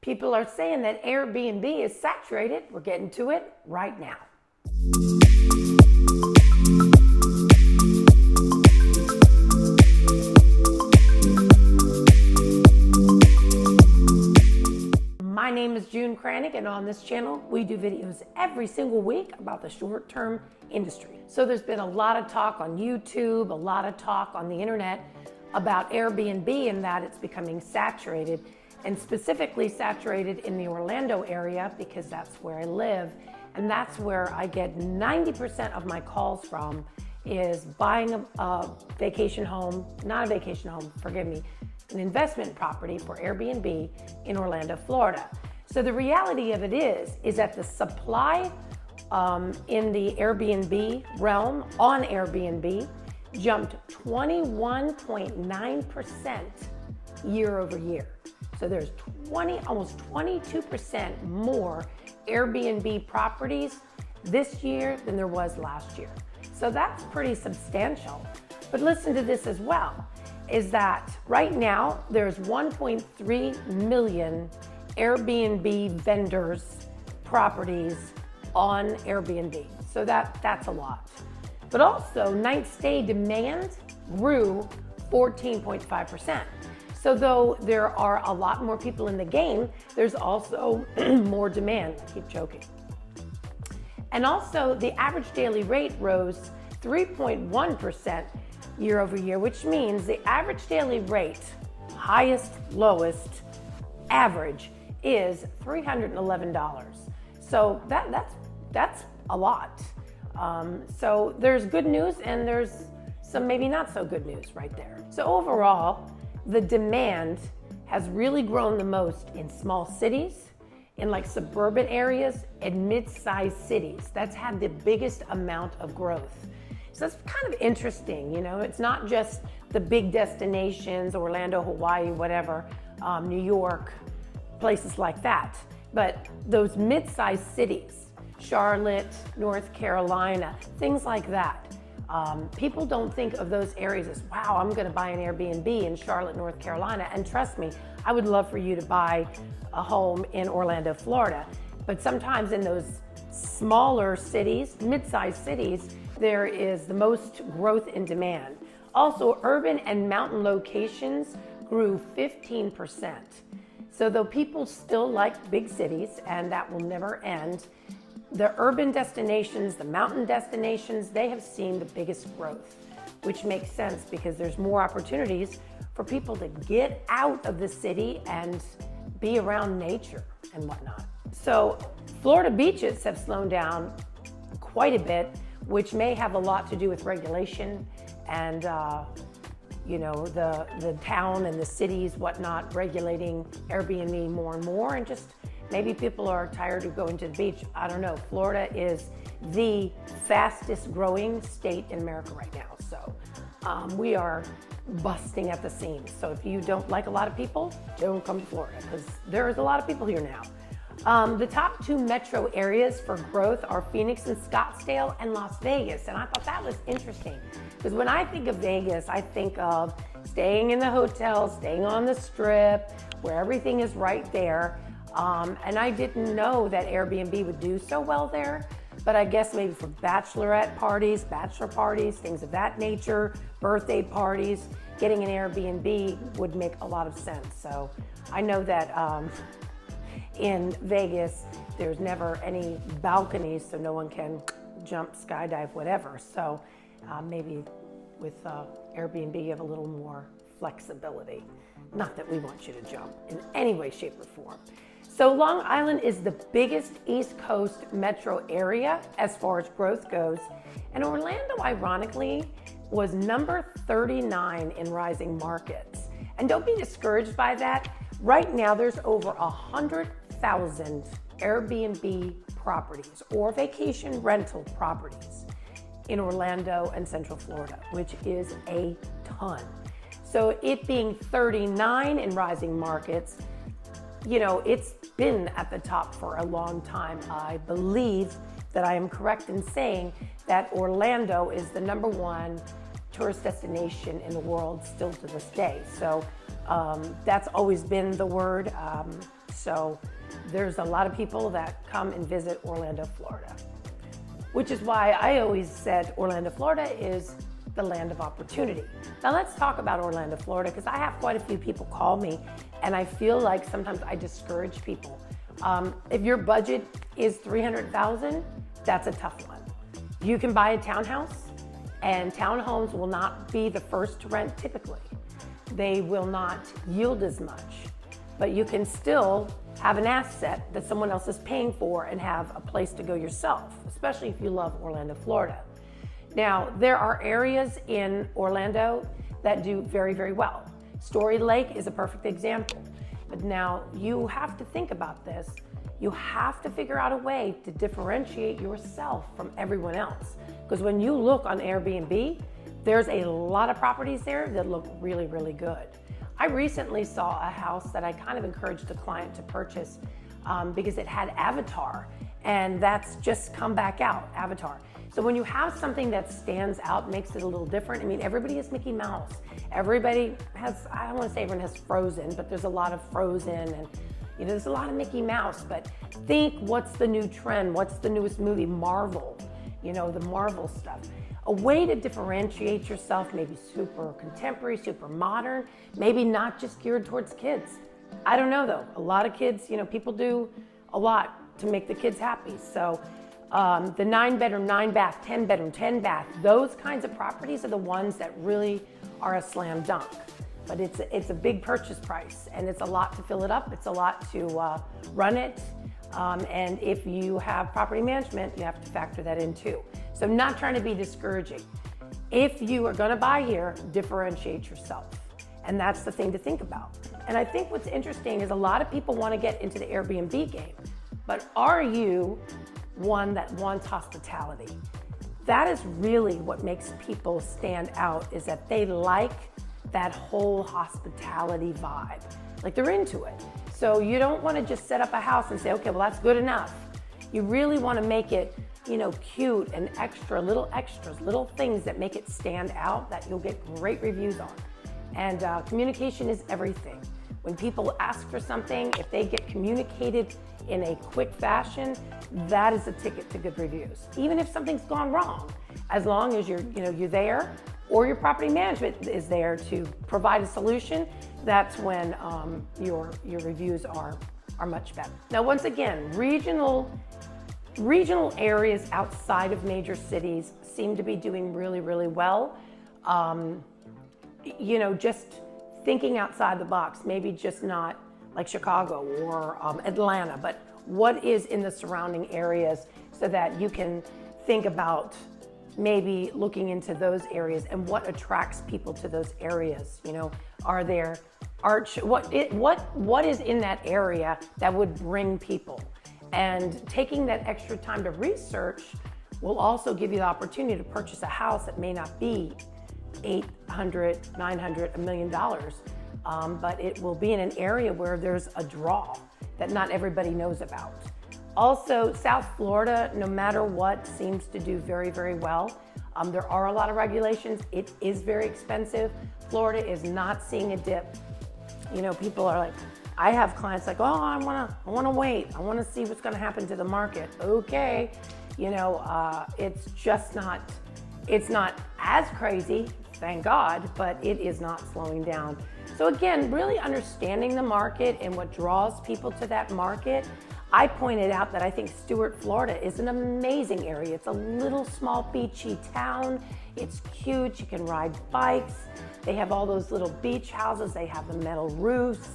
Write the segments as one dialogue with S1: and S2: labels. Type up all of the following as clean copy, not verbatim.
S1: People are saying that Airbnb is saturated. We're getting to it right now. My name is June Kranick, and on this channel, we do videos every single week about the short-term industry. So there's been a lot of talk on YouTube, a lot of talk on the internet about Airbnb and that it's becoming saturated, and specifically saturated in the Orlando area because that's where I live, and that's where I get 90% of my calls from, is buying a vacation home, not a vacation home, forgive me, an investment property for Airbnb in Orlando, Florida. So the reality of it is that the supply in the Airbnb realm on Airbnb jumped 21.9% year over year. So there's almost 22% more Airbnb properties this year than there was last year. So that's pretty substantial. But listen to this as well, is that right now there's 1.3 million Airbnb vendors properties on Airbnb. So that's a lot. But also night stay demand grew 14.5%. So though there are a lot more people in the game, there's also more demand. I keep joking. And also the average daily rate rose 3.1% year over year, which means the average daily rate, highest, lowest, average, is $311. So that's a lot. So there's good news and there's some maybe not so good news right there. So overall, the demand has really grown the most in small cities, in like suburban areas, and mid-sized cities. That's had the biggest amount of growth. So that's kind of interesting, you know, it's not just the big destinations, Orlando, Hawaii, whatever, New York, places like that, but those mid-sized cities, Charlotte, North Carolina, things like that. People don't think of those areas as, wow, I'm gonna buy an Airbnb in Charlotte, North Carolina, and trust me, I would love for you to buy a home in Orlando, Florida, but sometimes in those smaller cities, mid-sized cities, there is the most growth in demand. Also, urban and mountain locations grew 15%. So though people still like big cities, and that will never end, the urban destinations, the mountain destinations, they have seen the biggest growth, which makes sense because there's more opportunities for people to get out of the city and be around nature and whatnot. So Florida beaches have slowed down quite a bit, which may have a lot to do with regulation and you know, the town and the cities, whatnot, regulating Airbnb more and more, and just maybe people are tired of going to the beach. I don't know. Florida is the fastest growing state in America right now. So we are busting at the seams. So if you don't like a lot of people, don't come to Florida because there's a lot of people here now. The top two metro areas for growth are Phoenix and Scottsdale and Las Vegas. And I thought that was interesting because when I think of Vegas, I think of staying in the hotel, staying on the strip, where everything is right there. And I didn't know that Airbnb would do so well there, but I guess maybe for bachelorette parties, bachelor parties, things of that nature, birthday parties, getting an Airbnb would make a lot of sense. So I know that in Vegas, there's never any balconies, so no one can jump, skydive, whatever. So maybe with Airbnb, you have a little more flexibility. Not that we want you to jump in any way, shape, or form. So Long Island is the biggest East Coast metro area as far as growth goes. And Orlando, ironically, was number 39 in rising markets. And don't be discouraged by that. Right now, there's over 100,000 Airbnb properties or vacation rental properties in Orlando and Central Florida, which is a ton. So it being 39 in rising markets, you know, it's been at the top for a long time. I believe that I am correct in saying that Orlando is the #1 tourist destination in the world still to this day. So that's always been the word. So there's a lot of people that come and visit Orlando, Florida, which is why I always said Orlando, Florida is the land of opportunity. Now let's talk about Orlando, Florida, because I have quite a few people call me and I feel like sometimes I discourage people. If your budget is $300,000, that's a tough one. You can buy a townhouse, and townhomes will not be the first to rent typically. They will not yield as much, but you can still have an asset that someone else is paying for and have a place to go yourself, especially if you love Orlando, Florida. Now, there are areas in Orlando that do very, very well. Story Lake is a perfect example. But now you have to think about this. You have to figure out a way to differentiate yourself from everyone else. Because when you look on Airbnb, there's a lot of properties there that look really, really good. I recently saw a house that I kind of encouraged a client to purchase because it had Avatar, and that's just come back out, Avatar. So when you have something that stands out, makes it a little different. I mean, everybody has Mickey Mouse. Everybody has, I don't want to say everyone has Frozen, but there's a lot of Frozen and there's a lot of Mickey Mouse, but think what's the new trend? What's the newest movie? Marvel, the Marvel stuff. A way to differentiate yourself, maybe super contemporary, super modern, maybe not just geared towards kids. I don't know though. A lot of kids, people do a lot to make the kids happy. So the 9-bedroom, 9-bath, 10-bedroom, 10-bath, those kinds of properties are the ones that really are a slam dunk. But it's a big purchase price, and it's a lot to fill it up. It's a lot to run it. And if you have property management, you have to factor that in too. So I'm not trying to be discouraging. If you are gonna buy here, differentiate yourself. And that's the thing to think about. And I think what's interesting is a lot of people wanna get into the Airbnb game, but are you one that wants hospitality? That is really what makes people stand out, is that they like that whole hospitality vibe. Like they're into it. So you don't want to just set up a house and say, okay, well that's good enough. You really want to make it, cute and little extras, little things that make it stand out that you'll get great reviews on. And communication is everything. When people ask for something, if they get communicated in a quick fashion, that is a ticket to good reviews. Even if something's gone wrong, as long as you're there, or your property management is there to provide a solution, that's when your reviews are much better. Now, once again, regional areas outside of major cities seem to be doing really, really well. Just thinking outside the box, maybe just not like Chicago or Atlanta, but what is in the surrounding areas so that you can think about maybe looking into those areas and what attracts people to those areas. Are there what is in that area that would bring people? And taking that extra time to research will also give you the opportunity to purchase a house that may not be $800, $900, $1 million, but it will be in an area where there's a draw that not everybody knows about. Also, South Florida, no matter what, seems to do very, very well. There are a lot of regulations. It is very expensive. Florida is not seeing a dip. People are like, I have clients like, oh, I wanna wait. I wanna see what's gonna happen to the market. Okay, it's not as crazy, thank God, but it is not slowing down. So again, really understanding the market and what draws people to that market. I pointed out that I think Stuart, Florida is an amazing area. It's a little small beachy town. It's cute, you can ride bikes. They have all those little beach houses. They have the metal roofs.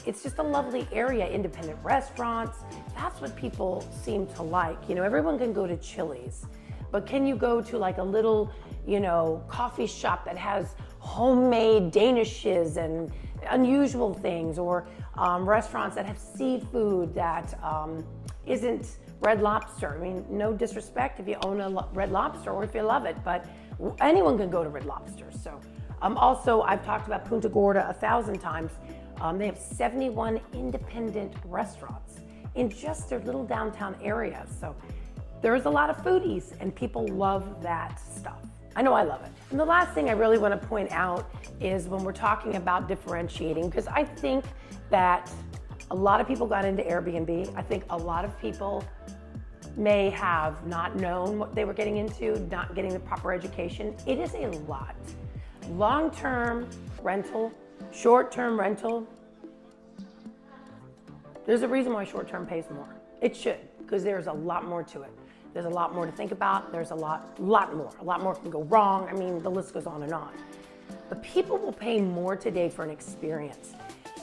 S1: It's just a lovely area, independent restaurants. That's what people seem to like. Everyone can go to Chili's, but can you go to like a little, coffee shop that has homemade danishes and unusual things, or restaurants that have seafood that isn't Red Lobster? I mean, no disrespect if you own a Red Lobster or if you love it, but anyone can go to Red Lobster. So also, I've talked about Punta Gorda 1,000 times. They have 71 independent restaurants in just their little downtown area. So there's a lot of foodies and people love that stuff. I know I love it. And the last thing I really want to point out is when we're talking about differentiating, because I think that A lot of people got into Airbnb. I think a lot of people may have not known what they were getting into, not getting the proper education. It is a lot. Long-term rental, short-term rental, there's a reason why short-term pays more. It should, because there's a lot more to it. There's a lot more to think about. There's a lot more can go wrong. I mean, the list goes on and on. But people will pay more today for an experience.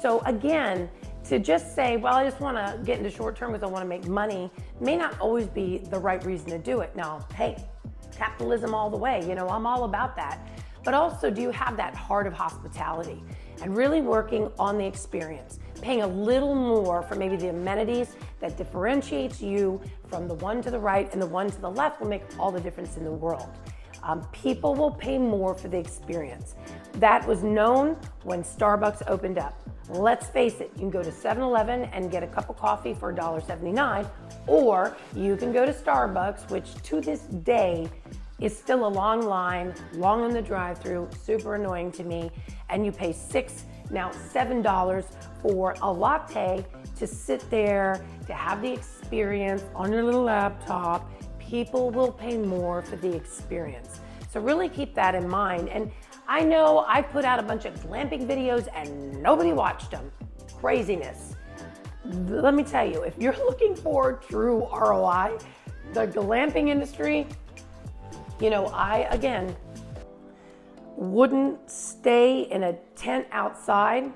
S1: So again, to just say, well, I just want to get into short-term because I want to make money, may not always be the right reason to do it. Now, hey, capitalism all the way, you know, I'm all about that. But also, do you have that heart of hospitality and really working on the experience, paying a little more for maybe the amenities that differentiates you from the one to the right and the one to the left will make all the difference in the world. People will pay more for the experience. That was known when Starbucks opened up. Let's face it, you can go to 7-Eleven and get a cup of coffee for $1.79, or you can go to Starbucks, which to this day is still a long line, long in the drive-thru, super annoying to me, and you pay now $7 for a latte to sit there, to have the experience on your little laptop. People will pay more for the experience. So really keep that in mind. And I know I put out a bunch of glamping videos and nobody watched them. Craziness. Let me tell you, if you're looking for true ROI, the glamping industry, you know, I, again, wouldn't stay in a tent outside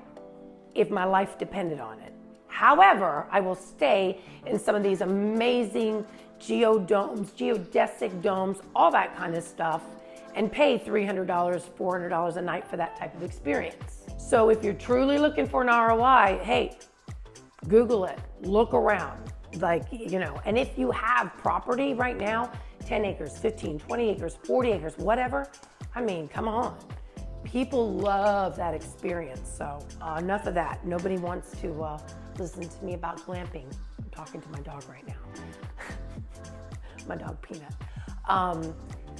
S1: if my life depended on it. However, I will stay in some of these amazing geodomes, geodesic domes, all that kind of stuff, and pay $300, $400 a night for that type of experience. So if you're truly looking for an ROI, hey, Google it, look around, like, you know, and if you have property right now, 10 acres, 15, 20 acres, 40 acres, whatever, I mean, come on. People love that experience. So enough of that. Nobody wants to listen to me about glamping. I'm talking to my dog right now. My dog Peanut.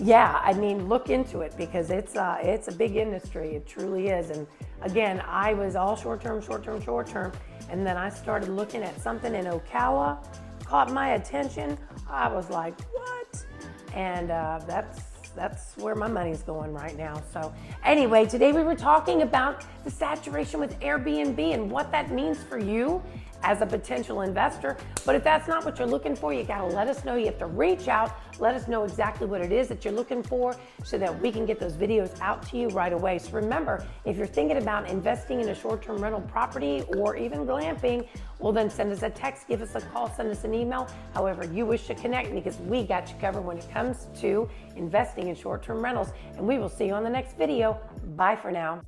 S1: Yeah, I mean, look into it because it's a big industry. It truly is. And again, I was all short-term, and then I started looking at something in Ocala, caught my attention. I was like, what? And that's where my money's going right now. So anyway, today we were talking about the saturation with Airbnb and what that means for you as a potential investor. But if that's not what you're looking for, you gotta let us know. You have to reach out, let us know exactly what it is that you're looking for so that we can get those videos out to you right away. So remember, if you're thinking about investing in a short-term rental property or even glamping, well then send us a text, give us a call, send us an email, however you wish to connect, because we got you covered when it comes to investing in short-term rentals. And we will see you on the next video. Bye for now.